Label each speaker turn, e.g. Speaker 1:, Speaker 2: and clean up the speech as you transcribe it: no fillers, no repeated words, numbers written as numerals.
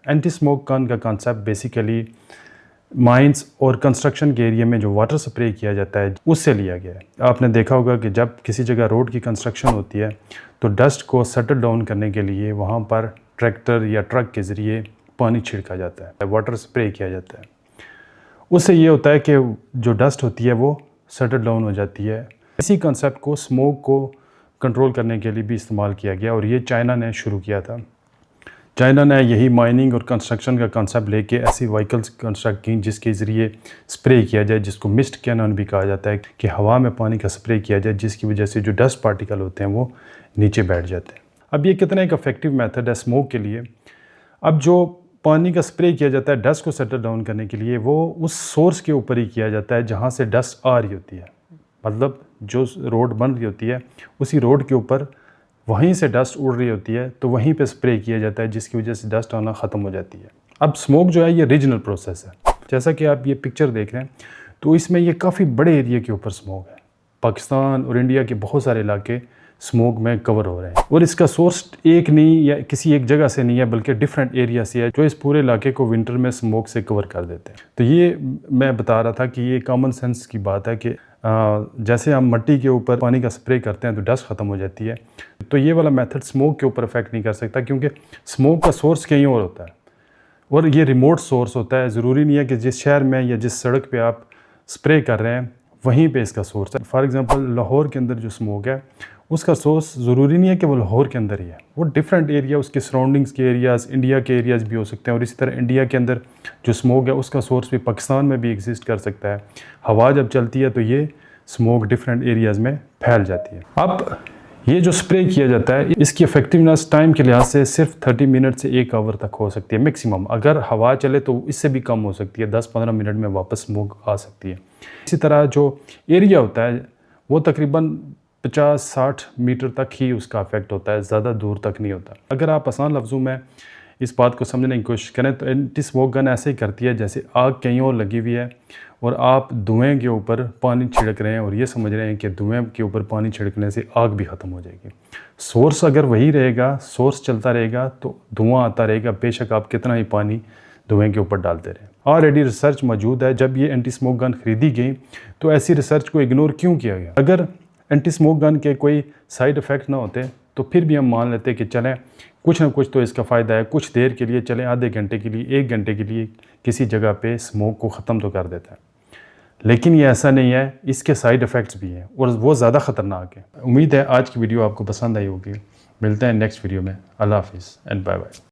Speaker 1: Anti smoke gun का concept basically mines और construction के एरिया में जो वाटर स्प्रे किया जाता है उससे लिया गया है। आपने देखा होगा कि जब किसी जगह रोड की कंस्ट्रक्शन होती है तो डस्ट को सेटल डाउन करने के लिए वहाँ पर ट्रैक्टर या ट्रक के ज़रिए पानी छिड़का जाता है, वाटर स्प्रे किया जाता है। उससे ये होता है कि जो डस्ट होती है वो सेटल डाउन हो जाती है। इसी कंसेप्ट को स्मोक को कंट्रोल करने के लिए भी इस्तेमाल किया गया और ये चाइना ने शुरू किया था। चाइना ने यही माइनिंग और कंस्ट्रक्शन का कंसेप्ट लेके ऐसी व्हीकल्स कंस्ट्रक्ट की जिसके ज़रिए स्प्रे किया जाए, जिसको मिस्ट कैनन भी कहा जाता है, कि हवा में पानी का स्प्रे किया जाए जिसकी वजह से जो डस्ट पार्टिकल होते हैं वो नीचे बैठ जाते हैं। अब ये कितना एक इफेक्टिव मेथड है स्मोक के लिए। अब जो पानी का स्प्रे किया जाता है डस्ट को सेटल डाउन करने के लिए वो उस सोर्स के ऊपर ही किया जाता है जहाँ से डस्ट आ रही होती है, मतलब जो रोड बन रही होती है उसी रोड के ऊपर वहीं से डस्ट उड़ रही होती है तो वहीं पे स्प्रे किया जाता है जिसकी वजह से डस्ट आना ख़त्म हो जाती है। अब स्मोक जो है ये रीजनल प्रोसेस है। जैसा कि आप ये पिक्चर देख रहे हैं तो इसमें ये काफ़ी बड़े एरिया के ऊपर स्मोक है। पाकिस्तान और इंडिया के बहुत सारे इलाके स्मोक में कवर हो रहे हैं और इसका सोर्स एक नहीं या किसी एक जगह से नहीं है बल्कि डिफरेंट एरिया से है जो इस पूरे इलाके को विंटर में स्मोक से कवर कर देते हैं। तो ये मैं बता रहा था कि ये कॉमन सेंस की बात है कि जैसे हम मिट्टी के ऊपर पानी का स्प्रे करते हैं तो डस्ट ख़त्म हो जाती है, तो ये वाला मेथड स्मोक के ऊपर इफेक्ट नहीं कर सकता क्योंकि स्मोक का सोर्स कहीं और होता है और ये रिमोट सोर्स होता है। ज़रूरी नहीं है कि जिस शहर में या जिस सड़क पे आप स्प्रे कर रहे हैं वहीं पे इसका सोर्स है। फॉर एग्जांपल लाहौर के अंदर जो स्मोक है उसका सोर्स ज़रूरी नहीं है कि वो लाहौर के अंदर ही है, वो डिफरेंट एरिया उसके सराउंडिंग्स के एरियाज़ इंडिया के एरियाज़ भी हो सकते हैं और इसी तरह इंडिया के अंदर जो स्मोक है उसका सोर्स भी पाकिस्तान में भी एग्जिस्ट कर सकता है। हवा जब चलती है तो ये स्मोक डिफरेंट एरियाज़ में फैल जाती है। अब ये जो स्प्रे किया जाता है इसकी इफेक्टिवनेस टाइम के लिहाज से सिर्फ 30 मिनट से 1 आवर तक हो सकती है मैक्सिमम। अगर हवा चले तो इससे भी कम हो सकती है, 10-15 मिनट में वापस स्मोक आ सकती है। इसी तरह जो एरिया होता है वो तकरीबन 50-60 मीटर तक ही उसका इफेक्ट होता है, ज़्यादा दूर तक नहीं होता। अगर आप आसान लफ्ज़ों में इस बात को समझने की कोशिश करें तो एंटी स्मोक गन ऐसे ही करती है जैसे आग कहीं और लगी हुई है और आप धुएं के ऊपर पानी छिड़क रहे हैं और ये समझ रहे हैं कि धुएं के ऊपर पानी छिड़कने से आग भी ख़त्म हो जाएगी। सोर्स अगर वही रहेगा, सोर्स चलता रहेगा तो धुआं आता रहेगा, बेशक आप कितना ही पानी धुएं के ऊपर डालते रहें। ऑलरेडी रिसर्च मौजूद है। जब ये एंटी स्मोक गन खरीदी गई तो ऐसी रिसर्च को इग्नोर क्यों किया गया? अगर एंटी स्मोक गन के कोई साइड इफ़ेक्ट ना होते तो फिर भी हम मान लेते कि चलें कुछ ना कुछ तो इसका फ़ायदा है, कुछ देर के लिए चलें, आधे घंटे के लिए, 1 घंटे के लिए किसी जगह पे स्मोक को ख़त्म तो कर देता है। लेकिन ये ऐसा नहीं है, इसके साइड इफ़ेक्ट्स भी हैं और वो ज़्यादा ख़तरनाक है। उम्मीद है आज की वीडियो आपको पसंद आई होगी। मिलते हैं नेक्स्ट वीडियो में। अल्लाह हाफिज़ एंड बाय बाय।